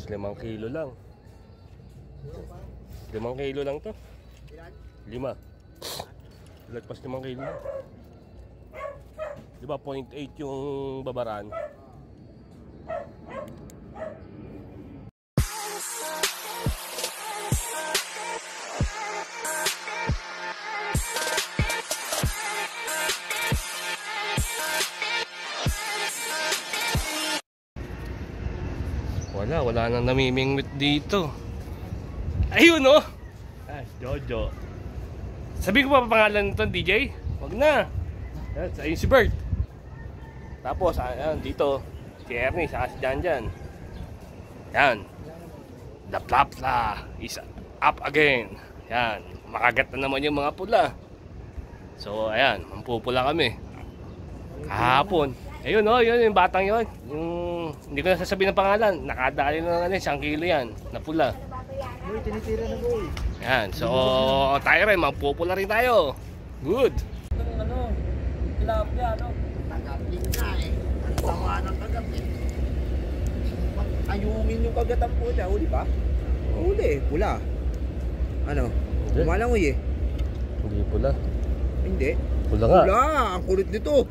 5 kilo lang. 5 kilo lang to. 5. Lagpas 5 kilo lang. Diba 0.8 yung babaran? Wala nang namimingwit dito. Ayun oh. Jojo. Sabi ko pa pangalan nito, DJ? Wag na. Ayun si Bert. Tapos ayan dito si Ernie saka si Janjan. Yan. The plapla is up again. Yan. Makagat na naman yung mga pula. So ayan, mampupula kami. Kahapon. Ayun oh, yun yung batang yun. Yung hindi ko na sasabihin ng pangalan. Nakadali na ng 1 kilo yan na pula. Boy, tinitira na boy. Yan. So tayo rin, mampupula rin tayo. Good. Ano? Tilapia, ano? Tagapin na eh. Ang sama ng kagat eh. Ayungin yung kagatan po niya. Huli ba? Huli. Pula. Ano? Kumalangoy eh. Hindi pula. Hindi. Pula nga. Pula. Ang kulit nito.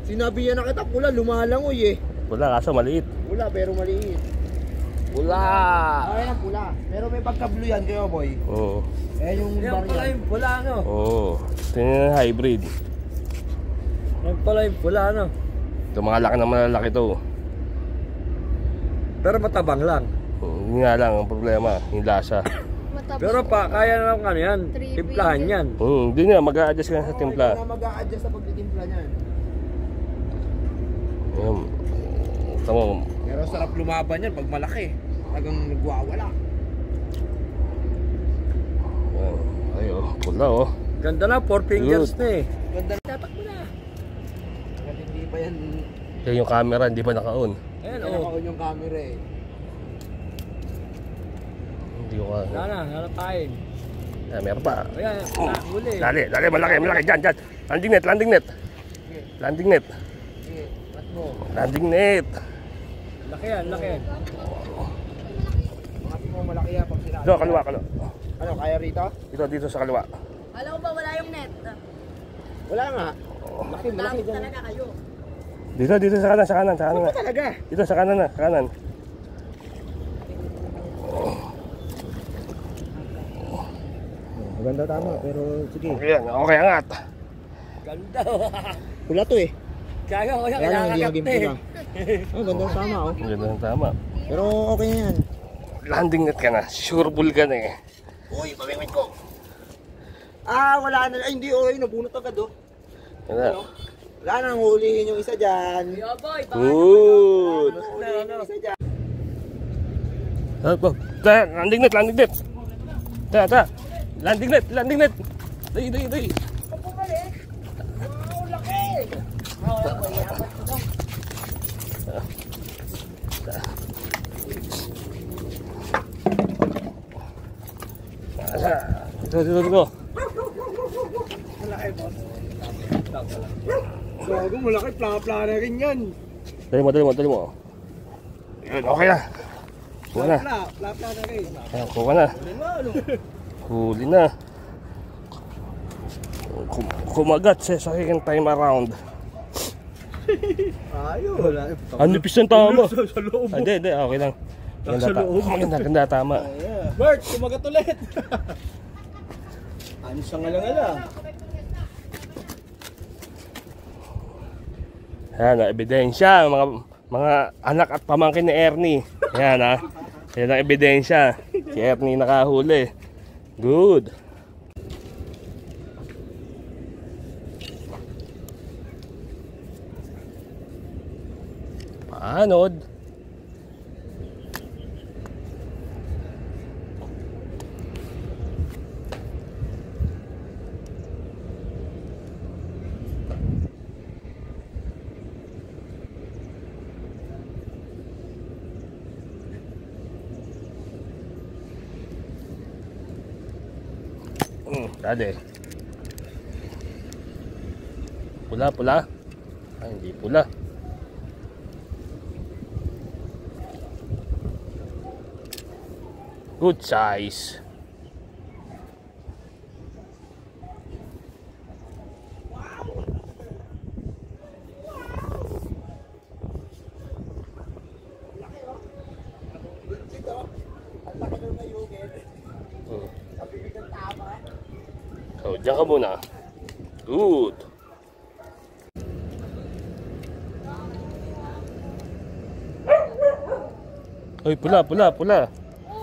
Sinabi niya na kita pula. Lumalangoy eh. Pula kaso maliit. Pula pero maliit. Pula. Ay ang pula. Pero may pagka-blue yan kayo boy. Oo. Eh yung Yan pala yung pula, ano? Oo. Tingnan na hybrid. Yan pala yung pula, ano? Ito mga laki na malalaki to. Pero matabang lang. Hindi nga lang ang problema, yung lasa. Pero pa, kaya na lang ano yan. Timplahan yan. Hindi nga, mag-a-adjust ka na sa timpla. Hindi na mag-a-adjust sa pagtitimpla niyan. Ayun. Ito mo. Pero sarap lumaban yan pag malaki. Tagang nagwawala. Ayun, pula oh. Ganda na, 4 fingers Good. na eh. Ganda na. Tatak mo na. Kasi hindi pa yan. Kaya yung camera hindi pa naka-on. Ayan, Kaya naka-on yung camera eh. Hindi ko ka. Nalapain. Meron pa. Ayan, huli. Dali, malaki. Dyan. Landing net. Landing net. Sige, mat mo. Landing net. Laki yan, laki. Mga mo malaki yan pag sinabi. Dito, kaliwa. Ano, kaya rito? Dito sa kaliwa. Alam ko ba wala yung net? Wala nga. Malaki Takot dyan. talaga kayo. Dito sa kanan. Ano ba talaga? Dito sa kanan. Maganda tama, pero sige. Okay, angat. Ganda. Pula to eh. Kaya ko yan, Kaya lang hindi naging kinakagat pula. eh. Oh, ganda tama oh. Ang ganda ng tama. Pero okay na yan. Landing net ka na. Sure bull ka na eh. Uy, pamingwit ko. Wala na. Ay, hindi oh. Nabunot agad oh. Ano? Wala nang hulihin yung isa dyan. Yo boy, Good. Hulihin yung isa dyan. Landing net. Ta. Landing net. Dali. Dito. Gago, malaki. Pla-pla na rin yan. Dali mo. Yun, okay na. Kuha na. Pla-pla na rin. Kuha na. Huli na. Kumagat sa second time around. Ayaw, wala. Nipis ng tama. Sa loob. Hindi. Okay lang. Ganda, tama. Bert, kumagat ulit. Ano sa ngalang-ala? Yan, ebidensya. Mga anak at pamangkin ni Ernie. Yan ha. Yan ang ebidensya. Si Ernie nakahuli. Good. Paanod. Dali. Pula. Ay, hindi pula. Good size. So, diyan ka muna. Good. Ay, pula.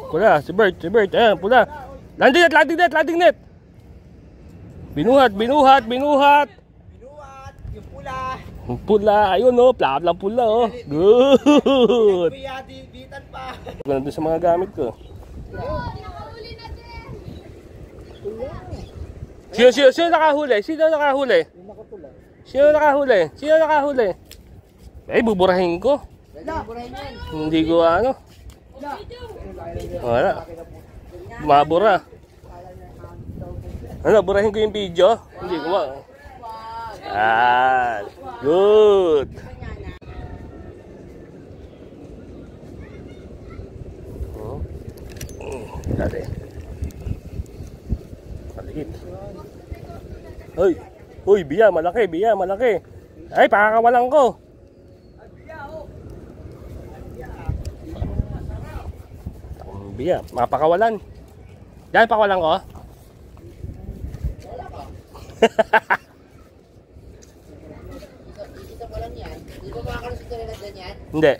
Pula, si Bert. Ayan, pula. Landing net. Binuhat. Yung pula. Pula, ayun oh, plap pula oh. Good. Bitan pa. Nandun sa mga gamit ko. Sino nakahuli? Sino nakahuli? Eh, buburahin ko. Hindi ko ano. Wala. Mabura. Ano, burahin ko yung video? Hindi ko good. Dali. Maliit. Uy, biya, malaki. Ay, pakakawalan ko. Biya, mapakawalan. Diyan, pakawalan ko. Isa pa lang yan. Hindi ba makakaroon sa na ganyan? Hindi.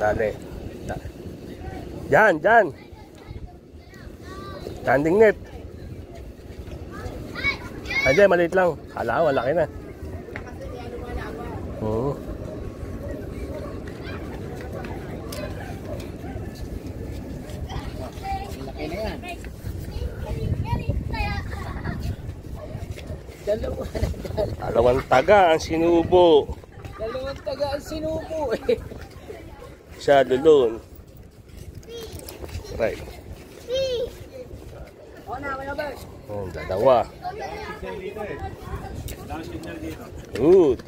Dali. Diyan. Standing net. Ay, maliit lang. Kala ko, malaki na. Oo. Laki na yan. Dalawang taga ang sinubo. Siya dulon. Right. Dalawa. Good.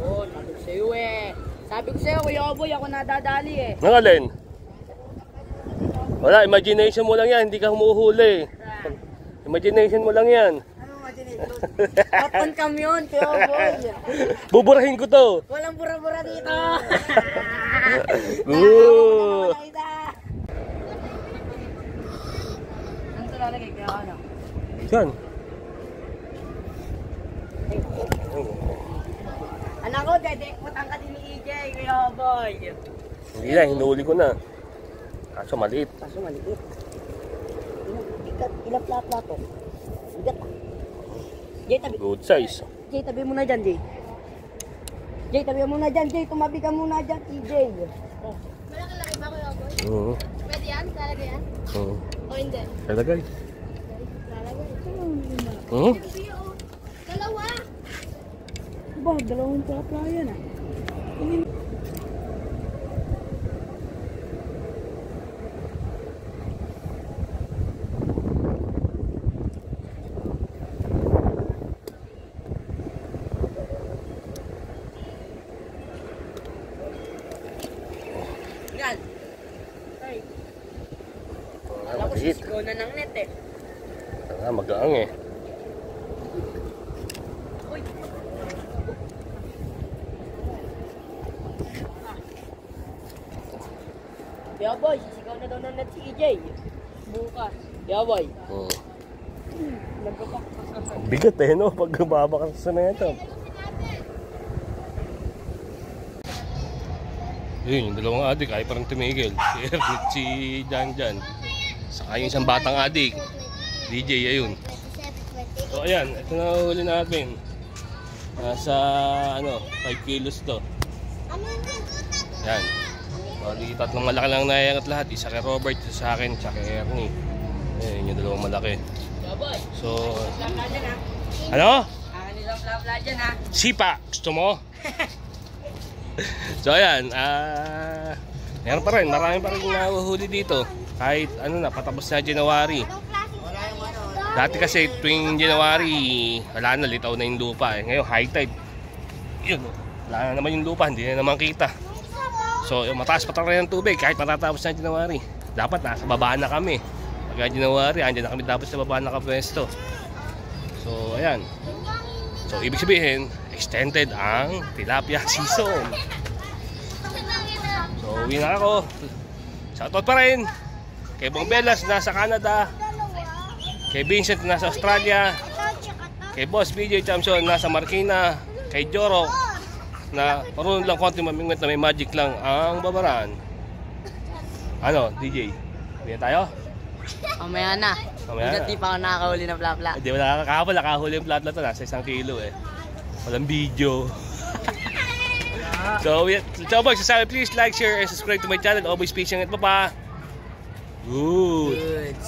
Nandun sa'yo eh. Sabi ko sa'yo, Kuya Oboy, ako nadadali eh. Ang alin? Wala, imagination mo lang yan. Hindi ka humuhuli. Imagination mo lang yan. Hot on cam yun, Kuya Oboy. Buburahin ko to. Walang bura-bura dito. Good. Ano ito lalagay? Kaya ano? Diyan. Anak ko, dedekputan ka din ni EJ, Kuya Oboy. Hindi na, hinuli ko na. Kaso maliit. Ilang plato? Bigat pa. Jay, tabi. Good size. Jay, tabi mo na dyan, Jay. Jay, tabi mo na dyan, Jay. Tumabi ka muna dyan, EJ. Malaki-laki ba, Kuya Oboy? Oo. Pwede yan? Lalagay yan? Oo. O hindi? Talagay. Lalagay. Dalawa! Diba, dalawang pala yan ah. Yan. Ay. Alam ko Maliit. sisigaw na ng net eh. Magaang eh. Uy. Kaya boy, sisigaw na daw ng net si EJ. Bukas. Kaya boy. Oo. Nagpapak. Bigat eh, no? Pag gumaba ka sa neto. Yun, yung dalawang adik, ay parang tumigil. Si Ernest, si Jan. Saka yung isang batang adik. DJ, ayun. So, ayan, ito na huli natin. Nasa, 5 kilos to. Yan. Bali, tatlong malaki lang naiangat lahat. Isa kay Robert, isa sa akin, isa kay Ernie. Ayan yung dalawang malaki. So, ano? Sipa, gusto mo? So ayan, meron pa rin, marami pa rin nahuhuli dito. Kahit ano na, patapos na January. Dati kasi tuwing January, wala na, litaw na yung lupa eh. Ngayon high tide, yun, wala na naman yung lupa, hindi na naman kita. So mataas pa talaga yung tubig kahit matatapos na January. Dapat nasa baba na kami. Pagka January, andyan na kami dapat sa baba nakapwesto. So ayan. So ibig sabihin, extended ang tilapia season. So uwi na ako. Shoutout pa rin kay Bong Belas nasa Canada, kay Vincent nasa Australia, kay Boss BJ Chamson nasa Marikina, kay Joro na marunong lang konti mamingwit na may magic lang ang babaraan. Ano, DJ? Bigyan tayo? Mamaya na. Mamaya na. Hindi pa ako nakakahuli ng plapla. Hindi, wala kakahapon nakahuli yung platla to, nasa 1 kilo eh. Walang video. So, boys, please like, share, and subscribe to my channel. Always peace and papa. Good.